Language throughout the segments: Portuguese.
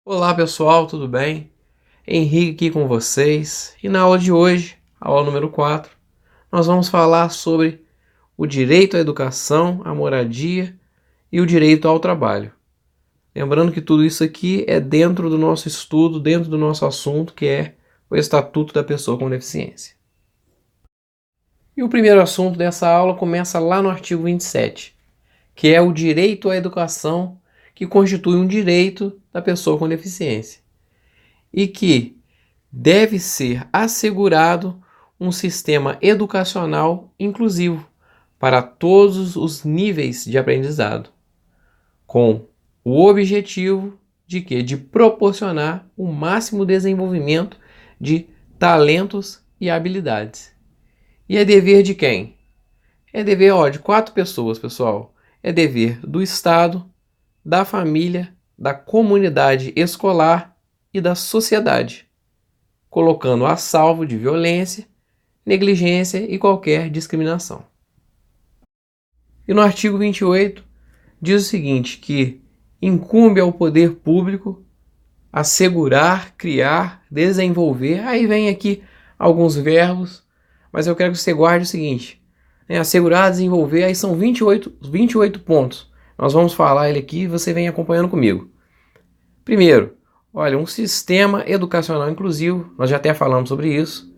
Olá pessoal, tudo bem? Henrique aqui com vocês e na aula de hoje, aula número 4, nós vamos falar sobre o direito à educação, à moradia e o direito ao trabalho. Lembrando que tudo isso aqui é dentro do nosso estudo, dentro do nosso assunto, que é o Estatuto da Pessoa com Deficiência. E o primeiro assunto dessa aula começa lá no artigo 27, que é o direito à educação, que constitui um direito da pessoa com deficiência e que deve ser assegurado um sistema educacional inclusivo para todos os níveis de aprendizado, com o objetivo de quê? De proporcionar o máximo desenvolvimento de talentos e habilidades. E é dever de quem? É dever de 4 pessoas, pessoal. É dever do Estado, da família, da comunidade escolar e da sociedade, colocando a salvo de violência, negligência e qualquer discriminação. E no artigo 28 diz o seguinte, que incumbe ao poder público assegurar, criar, desenvolver, aí vem aqui alguns verbos, mas eu quero que você guarde o seguinte, assegurar, desenvolver, aí são 28 pontos. Nós vamos falar ele aqui e você vem acompanhando comigo. Primeiro, olha, um sistema educacional inclusivo, nós já até falamos sobre isso,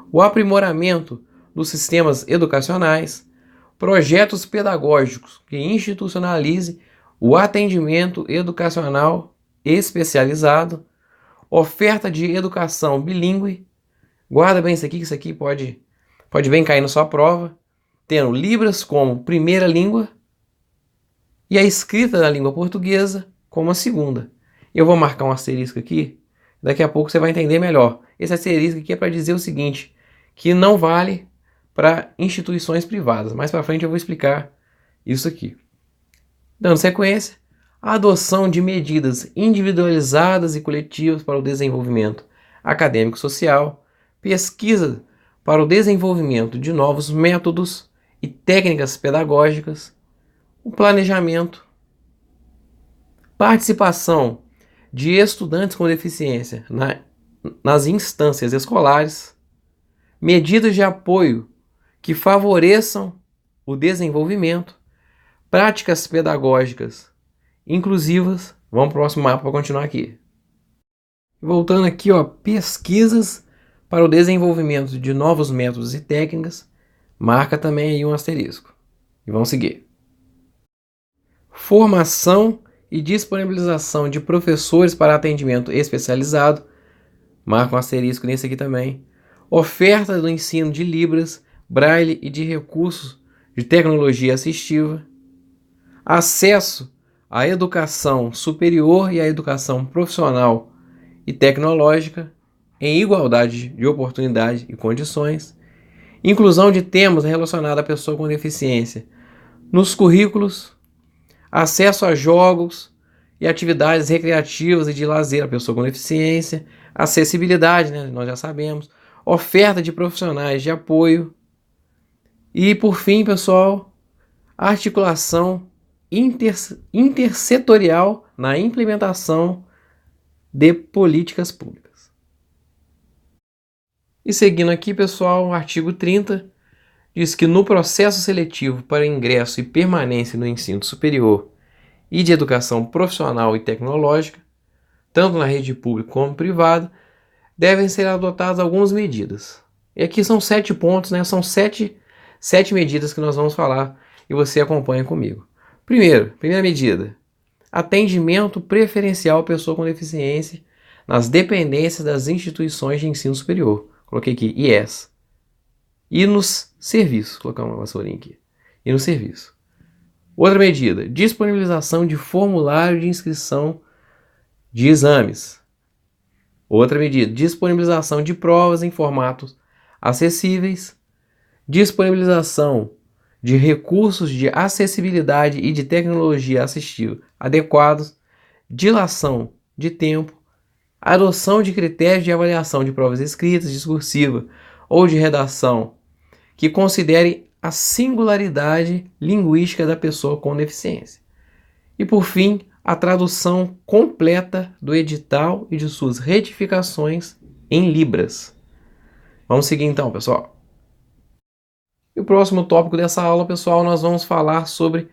o aprimoramento dos sistemas educacionais, projetos pedagógicos que institucionalize o atendimento educacional especializado, oferta de educação bilíngue, guarda bem isso aqui, que isso aqui pode bem cair na sua prova, tendo Libras como primeira língua e a escrita na língua portuguesa como a segunda. Eu vou marcar um asterisco aqui, daqui a pouco você vai entender melhor. Esse asterisco aqui é para dizer o seguinte, que não vale para instituições privadas. Mais para frente eu vou explicar isso aqui. Dando sequência, a adoção de medidas individualizadas e coletivas para o desenvolvimento acadêmico-social, pesquisa para o desenvolvimento de novos métodos e técnicas pedagógicas, o planejamento, participação de estudantes com deficiência nas instâncias escolares, medidas de apoio que favoreçam o desenvolvimento, práticas pedagógicas inclusivas. Vamos para o próximo mapa para continuar aqui. Voltando aqui, pesquisas para o desenvolvimento de novos métodos e técnicas, marca também aí um asterisco. E vamos seguir. Formação e disponibilização de professores para atendimento especializado, marca um asterisco nesse aqui também. Oferta do ensino de Libras, Braille e de recursos de tecnologia assistiva. Acesso à educação superior e à educação profissional e tecnológica em igualdade de oportunidade e condições. Inclusão de temas relacionados à pessoa com deficiência nos currículos. Acesso a jogos e atividades recreativas e de lazer à pessoa com deficiência, acessibilidade, nós já sabemos, oferta de profissionais de apoio e, por fim, pessoal, articulação intersetorial na implementação de políticas públicas. E seguindo aqui, pessoal, o artigo 30 diz que no processo seletivo para ingresso e permanência no ensino superior e de educação profissional e tecnológica, tanto na rede pública como privada, devem ser adotadas algumas medidas. E aqui são 7 pontos, são 7 medidas que nós vamos falar e você acompanha comigo. Primeira medida, atendimento preferencial à pessoa com deficiência nas dependências das instituições de ensino superior. Coloquei aqui IES. E nos serviços, vou colocar uma vassourinha aqui. E no serviço. Outra medida, disponibilização de formulário de inscrição de exames. Outra medida, disponibilização de provas em formatos acessíveis. Disponibilização de recursos de acessibilidade e de tecnologia assistiva adequados. Dilação de tempo. Adoção de critérios de avaliação de provas escritas, discursiva ou de redação que considere a singularidade linguística da pessoa com deficiência. E, por fim, a tradução completa do edital e de suas retificações em libras. Vamos seguir então, pessoal. E o próximo tópico dessa aula, pessoal, nós vamos falar sobre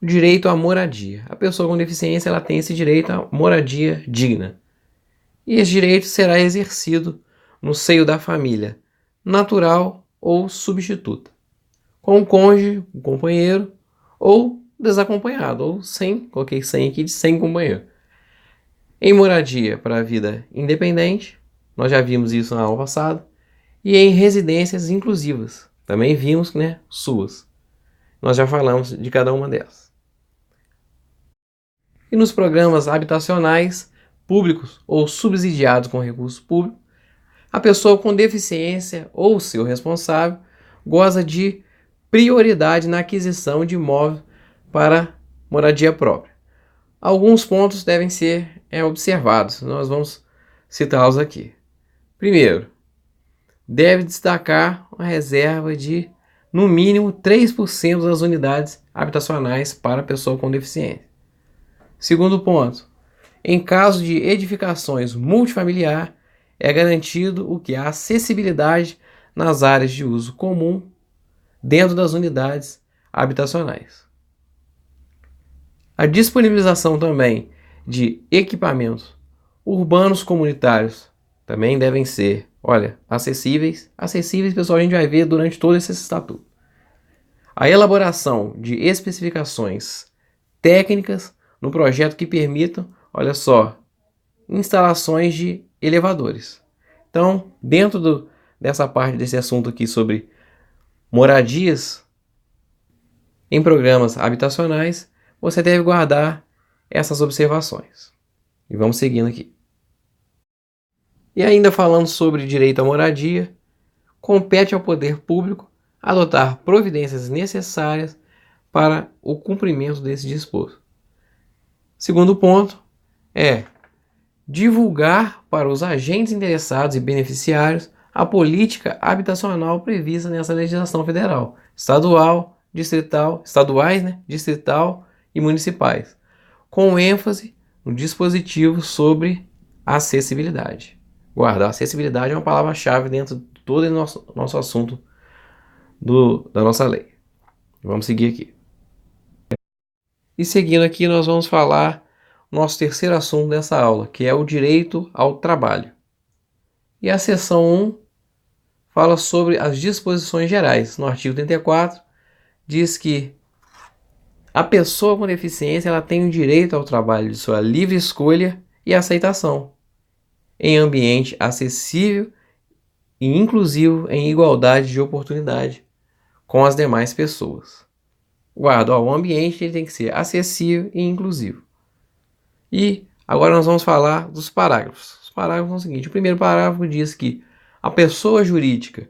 o direito à moradia. A pessoa com deficiência ela tem esse direito à moradia digna. E esse direito será exercido no seio da família, natural ou substituta, com o cônjuge, o companheiro ou desacompanhado, ou sem, coloquei sem aqui de sem companheiro. Em moradia para a vida independente, nós já vimos isso na aula passada, e em residências inclusivas, também vimos, né, suas. Nós já falamos de cada uma delas. E nos programas habitacionais, públicos ou subsidiados com recurso público, a pessoa com deficiência ou seu responsável goza de prioridade na aquisição de imóvel para moradia própria. Alguns pontos devem ser observados, nós vamos citá-los aqui. Primeiro, deve destacar uma reserva de, no mínimo, 3% das unidades habitacionais para pessoa com deficiência. Segundo ponto, em caso de edificações multifamiliar, é garantido o que? A acessibilidade nas áreas de uso comum dentro das unidades habitacionais. A disponibilização também de equipamentos urbanos comunitários também devem ser, acessíveis. Acessíveis, pessoal, a gente vai ver durante todo esse estatuto. A elaboração de especificações técnicas no projeto que permitam, instalações de elevadores. Então, dentro dessa parte desse assunto aqui sobre moradias em programas habitacionais, você deve guardar essas observações. E vamos seguindo aqui. E ainda falando sobre direito à moradia, compete ao poder público adotar providências necessárias para o cumprimento desse disposto. Segundo ponto é divulgar para os agentes interessados e beneficiários a política habitacional prevista nessa legislação federal, estadual, distrital, distrital e municipais, com ênfase no dispositivo sobre acessibilidade. Guarda, acessibilidade é uma palavra-chave dentro de todo o nosso assunto da nossa lei. Vamos seguir aqui. E seguindo aqui, nós vamos falar nosso terceiro assunto dessa aula, que é o direito ao trabalho. E a seção 1 fala sobre as disposições gerais. No artigo 34, diz que a pessoa com deficiência ela tem o direito ao trabalho de sua livre escolha e aceitação, em ambiente acessível e inclusivo em igualdade de oportunidade com as demais pessoas. Guarda, o ambiente ele tem que ser acessível e inclusivo. E agora nós vamos falar dos parágrafos. Os parágrafos são o seguinte: o primeiro parágrafo diz que a pessoa jurídica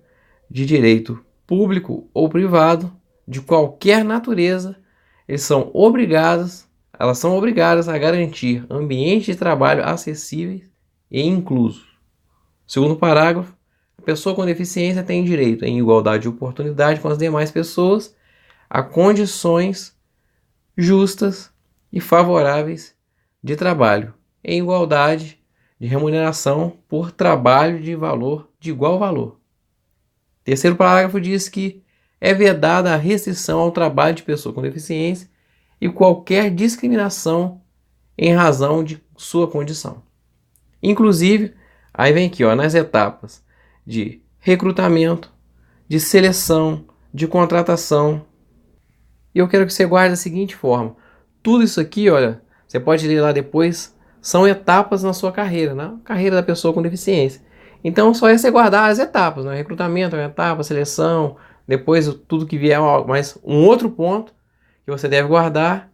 de direito público ou privado, de qualquer natureza, elas são obrigadas a garantir ambientes de trabalho acessíveis e inclusos. Segundo parágrafo, a pessoa com deficiência tem direito, em igualdade de oportunidade com as demais pessoas, a condições justas e favoráveis de trabalho, em igualdade de remuneração por trabalho de igual valor. Terceiro parágrafo diz que é vedada a restrição ao trabalho de pessoa com deficiência e qualquer discriminação em razão de sua condição. Inclusive, aí vem aqui, nas etapas de recrutamento, de seleção, de contratação. E eu quero que você guarde da seguinte forma: tudo isso aqui, você pode ler lá depois, são etapas na sua carreira, na carreira da pessoa com deficiência. Então, só é você guardar as etapas, né? Recrutamento é uma etapa, seleção, depois tudo que vier. Mas um outro ponto que você deve guardar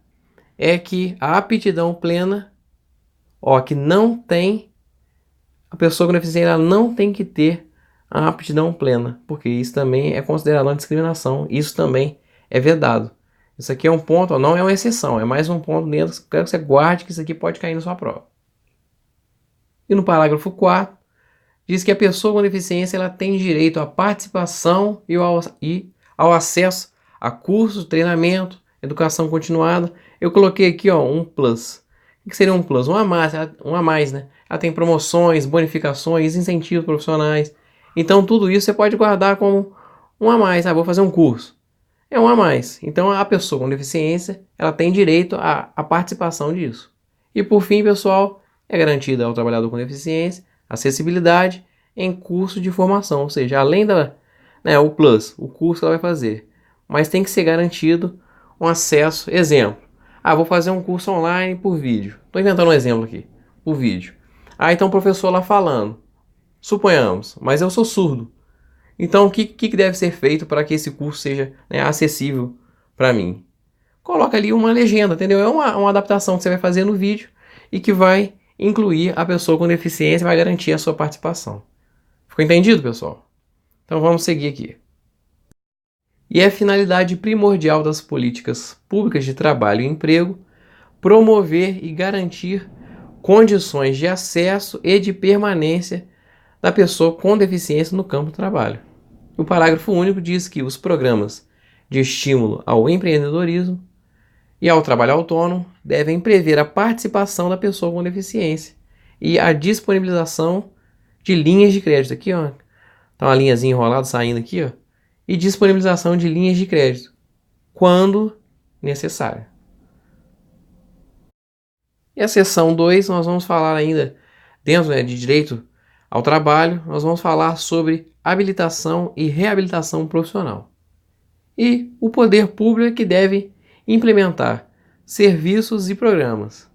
é que a aptidão plena, que não tem, a pessoa com deficiência ela não tem que ter a aptidão plena, porque isso também é considerado uma discriminação, isso também é vedado. Isso aqui é um ponto, não é uma exceção, é mais um ponto dentro, quero que você guarde que isso aqui pode cair na sua prova. E no parágrafo 4, diz que a pessoa com deficiência ela tem direito à participação e ao acesso a cursos, treinamento, educação continuada. Eu coloquei aqui um plus. O que seria um plus? Um a mais, né? Ela tem promoções, bonificações, incentivos profissionais. Então tudo isso você pode guardar como um a mais. Vou fazer um curso. É um a mais. Então a pessoa com deficiência, ela tem direito à participação disso. E por fim, pessoal, é garantida ao trabalhador com deficiência acessibilidade em curso de formação, ou seja, além o plus, o curso que ela vai fazer, mas tem que ser garantido um acesso. Exemplo, vou fazer um curso online por vídeo. Estou inventando um exemplo aqui, por vídeo. Então o professor lá falando, suponhamos, mas eu sou surdo. Então o que deve ser feito para que esse curso seja, acessível para mim? Coloca ali uma legenda, entendeu? É uma adaptação que você vai fazer no vídeo e que vai incluir a pessoa com deficiência e vai garantir a sua participação. Ficou entendido, pessoal? Então vamos seguir aqui. E é a finalidade primordial das políticas públicas de trabalho e emprego promover e garantir condições de acesso e de permanência da pessoa com deficiência no campo do trabalho. O parágrafo único diz que os programas de estímulo ao empreendedorismo e ao trabalho autônomo devem prever a participação da pessoa com deficiência e a disponibilização de linhas de crédito. Aqui, ó, tá uma linhazinha enrolada saindo aqui, ó, e disponibilização de linhas de crédito quando necessário. E a seção 2, nós vamos falar ainda, dentro de direito ao trabalho, nós vamos falar sobre habilitação e reabilitação profissional. E o poder público é que deve implementar serviços e programas.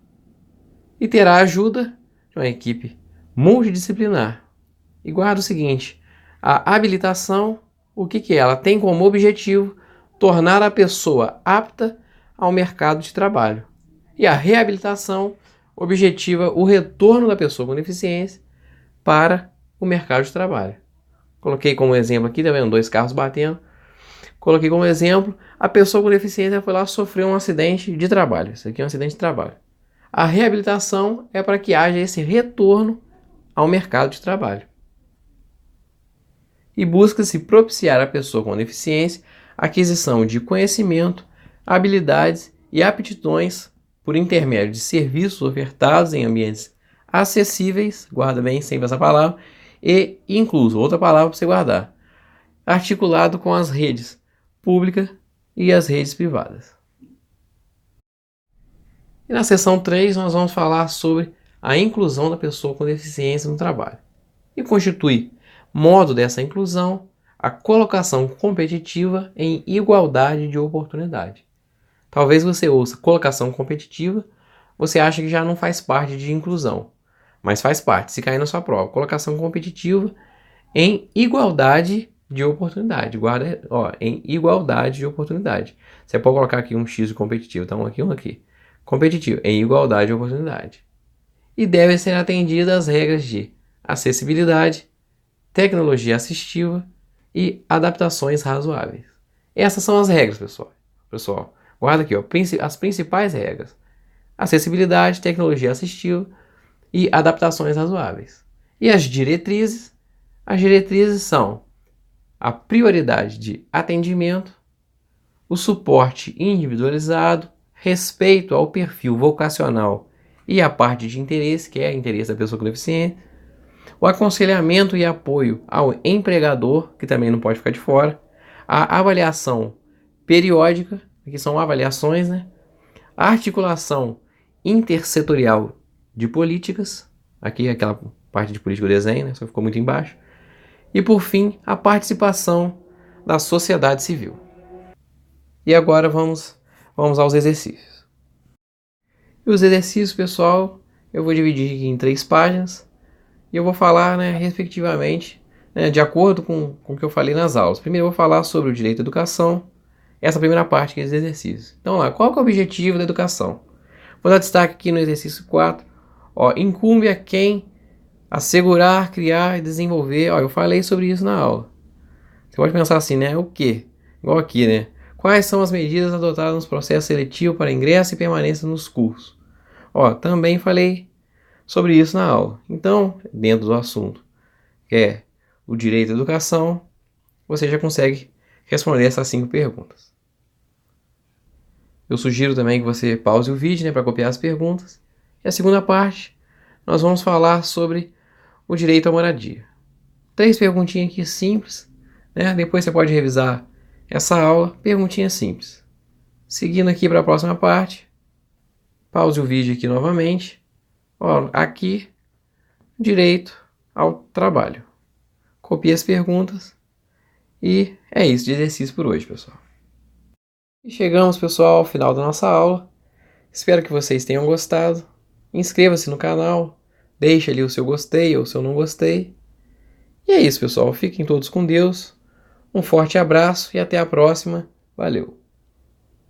E terá a ajuda de uma equipe multidisciplinar. E guarda o seguinte, a habilitação, o que é? Ela tem como objetivo tornar a pessoa apta ao mercado de trabalho. E a reabilitação objetiva o retorno da pessoa com deficiência para o mercado de trabalho. Coloquei como exemplo aqui, tá vendo? 2 carros batendo. Coloquei como exemplo, a pessoa com deficiência foi lá sofrer um acidente de trabalho. Isso aqui é um acidente de trabalho. A reabilitação é para que haja esse retorno ao mercado de trabalho. E busca-se propiciar à pessoa com deficiência a aquisição de conhecimento, habilidades e aptidões por intermédio de serviços ofertados em ambientes acessíveis, guarda bem sempre essa palavra, e incluso, outra palavra para você guardar, articulado com as redes públicas e as redes privadas. E na seção 3 nós vamos falar sobre a inclusão da pessoa com deficiência no trabalho. E constitui modo dessa inclusão a colocação competitiva em igualdade de oportunidade. Talvez você ouça colocação competitiva, você acha que já não faz parte de inclusão, mas faz parte, se cair na sua prova. Colocação competitiva em igualdade de oportunidade. Guarda, em igualdade de oportunidade. Você pode colocar aqui um X de competitivo, então um aqui. Competitivo, em igualdade de oportunidade. E devem ser atendidas as regras de acessibilidade, tecnologia assistiva e adaptações razoáveis. Essas são as regras, pessoal. Guarda aqui, as principais regras. Acessibilidade, tecnologia assistiva e adaptações razoáveis. E as diretrizes são a prioridade de atendimento, o suporte individualizado, respeito ao perfil vocacional e à parte de interesse, que é o interesse da pessoa com deficiência, o aconselhamento e apoio ao empregador, que também não pode ficar de fora, a avaliação periódica, aqui são avaliações, a articulação intersetorial de políticas, aqui é aquela parte de política do desenho, só ficou muito embaixo, e por fim, a participação da sociedade civil. E agora vamos aos exercícios. E os exercícios, pessoal, eu vou dividir aqui em 3 páginas, e eu vou falar, respectivamente, de acordo com o que eu falei nas aulas. Primeiro eu vou falar sobre o direito à educação, essa primeira parte que é os exercícios. Então lá, qual que é o objetivo da educação? Vou dar destaque aqui no exercício 4, incumbe a quem assegurar, criar e desenvolver, eu falei sobre isso na aula. Você pode pensar assim, o quê? Igual aqui, Quais são as medidas adotadas nos processos seletivos para ingresso e permanência nos cursos? Também falei sobre isso na aula. Então, dentro do assunto, que é o direito à educação, você já consegue responder essas 5 perguntas. Eu sugiro também que você pause o vídeo, para copiar as perguntas E a segunda parte, nós vamos falar sobre o direito à moradia. 3 perguntinhas aqui simples, né? Depois você pode revisar essa aula, perguntinha simples. Seguindo aqui para a próxima parte, pause o vídeo aqui novamente. Ó, aqui, direito ao trabalho. Copie as perguntas e é isso de exercício por hoje, pessoal. E chegamos, pessoal, ao final da nossa aula. Espero que vocês tenham gostado. Inscreva-se no canal, deixe ali o seu gostei ou o seu não gostei. E é isso, pessoal. Fiquem todos com Deus. Um forte abraço e até a próxima. Valeu!